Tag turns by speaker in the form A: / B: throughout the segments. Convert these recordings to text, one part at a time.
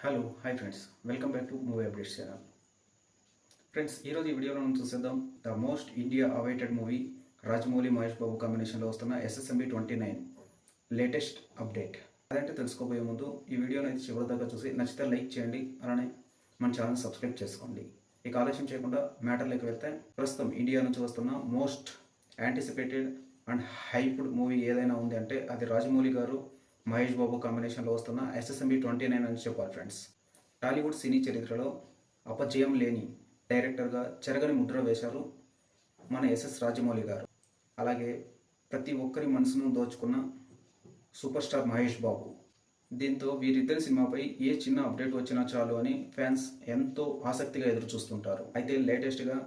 A: Hello hi friends, welcome back to movie updates channel. Friends, ఈరోజు ఈ వీడియోలో మనం చూసేద్దాం the most India awaited movie Rajamouli Mahesh Babu కాంబినేషన్లో వస్తున్న SSMB 29 లేటెస్ట్ అప్డేట్. అదంటే తెలుసుకోబోయే ముందు ఈ వీడియోని అయితే చివరి దాకా చూసి నచ్చితే లైక్ చేయండి, అలానే మన ఛానల్ సబ్స్క్రైబ్ చేసుకోండి. ఇక ఆలస్యం చేయకుండా మ్యాటర్లోకి వెళ్తే, ప్రస్తుతం ఇండియా నుంచి వస్తున్న most anticipated and hyped movie ఏదైనా ఉంది అంటే అది రాజమౌళి గారు మహేష్ బాబు కాంబినేషన్లో వస్తున్న SSMB 29 అని చెప్పాలి ఫ్రెండ్స్. టాలీవుడ్ సినీ చరిత్రలో అపజయం లేని డైరెక్టర్గా చెరగని ముద్ర వేశారు మన SS రాజమౌళి గారు. అలాగే ప్రతి ఒక్కరి మనసును దోచుకున్న సూపర్ స్టార్ మహేష్ బాబు. దీంతో వీరిద్దరి సినిమాపై ఏ చిన్న అప్డేట్ వచ్చినా చాలు అని ఫ్యాన్స్ ఎంతో ఆసక్తిగా ఎదురు చూస్తుంటారు. అయితే లేటెస్ట్గా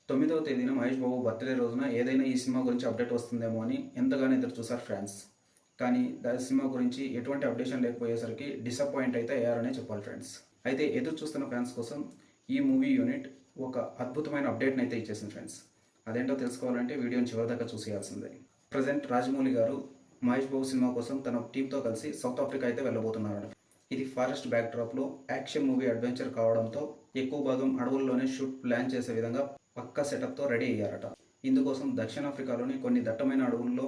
A: 9వ తేదీన మహేష్ బాబు బర్త్డే రోజున ఏదైనా ఈ సినిమా గురించి అప్డేట్ వస్తుందేమో అని ఎంతగానో ఎదురు చూశారు ఫ్యాన్స్. కానీ దాని సినిమా గురించి ఎటువంటి అప్డేషన్ లేకపోయేసరికి డిసప్పాయింట్ అయితే అయ్యారనే చెప్పాలి ఫ్రెండ్స్. అయితే ఎదురు చూస్తున్న ఫ్యాన్స్ కోసం ఈ మూవీ యూనిట్ ఒక అద్భుతమైన అప్డేట్ని అయితే ఇచ్చేసింది ఫ్రెండ్స్. అదేంటో తెలుసుకోవాలంటే వీడియోని చివరిదాకా చూసేయాల్సిందే. ప్రజెంట్ రాజమౌళి గారు మహేష్ బాబు సినిమా కోసం తన టీంతో కలిసి సౌత్ ఆఫ్రికా అయితే వెళ్ళబోతున్నారట. ఇది ఫారెస్ట్ బ్యాక్డ్రాప్లో యాక్షన్ మూవీ అడ్వెంచర్ కావడంతో ఎక్కువ భాగం అడవుల్లోనే షూట్ ప్లాన్ చేసే విధంగా పక్కా సెటప్తో రెడీ అయ్యారట. ఇందుకోసం దక్షిణాఫ్రికాలోని కొన్ని దట్టమైన అడవుల్లో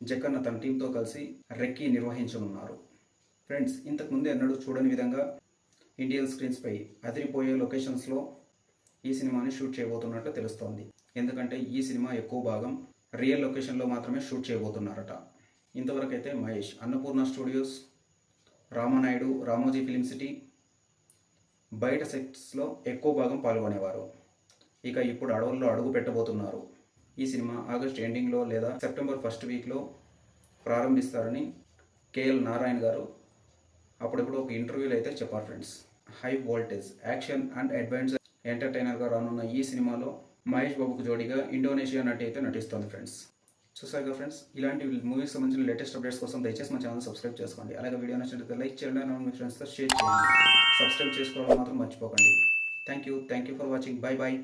A: జక్కన్న తన టీంతో కలిసి రెక్కీ నిర్వహించనున్నారు. ఫ్రెండ్స్, ఇంతకుముందు ఎన్నడూ చూడని విధంగా ఇండియన్ స్క్రీన్స్పై అదిరిపోయే లొకేషన్స్లో ఈ సినిమాని షూట్ చేయబోతున్నట్లు తెలుస్తోంది. ఎందుకంటే ఈ సినిమా ఎక్కువ భాగం రియల్ లొకేషన్లో మాత్రమే షూట్ చేయబోతున్నారట. ఇంతవరకు అయితే Mahesh Annapurna studios, Ramanaidu, Ramoji film city బయట సెట్స్లో ఎక్కువ భాగం పాల్గొనేవారు. ఇక ఇప్పుడు అడవుల్లో అడుగు పెట్టబోతున్నారు. ఈ సినిమా ఆగస్ట్ ఎండింగ్లో లేదా సెప్టెంబర్ ఫస్ట్ వీక్లో ప్రారంభిస్తారని KL నారాయణ గారు అప్పుడప్పుడు ఒక ఇంటర్వ్యూలో అయితే చెప్పారు friends. High voltage action and adventure ఎంటర్టైనర్గా రానున్న ఈ సినిమాలో మహేష్ బాబుకు జోడీగా ఇండోనేషియా నటి అయితే నటిస్తోంది ఫ్రెండ్స్. చూసారుగా ఫ్రెండ్స్, ఇలాంటి మూవీకి సంబంధించిన లేటెస్ట్ అప్డేట్స్ కోసం దయచేసి మా ఛానల్ సబ్స్క్రైబ్ చేసుకోండి. అలాగే వీడియో నచ్చినట్లయితే లైక్ చేయండి, మీ ఫ్రెండ్స్తో షేర్ చేయండి. సబ్స్క్రైబ్ చేసుకోవడం మాత్రం మర్చిపోకండి. Thank you for watching. Bye bye.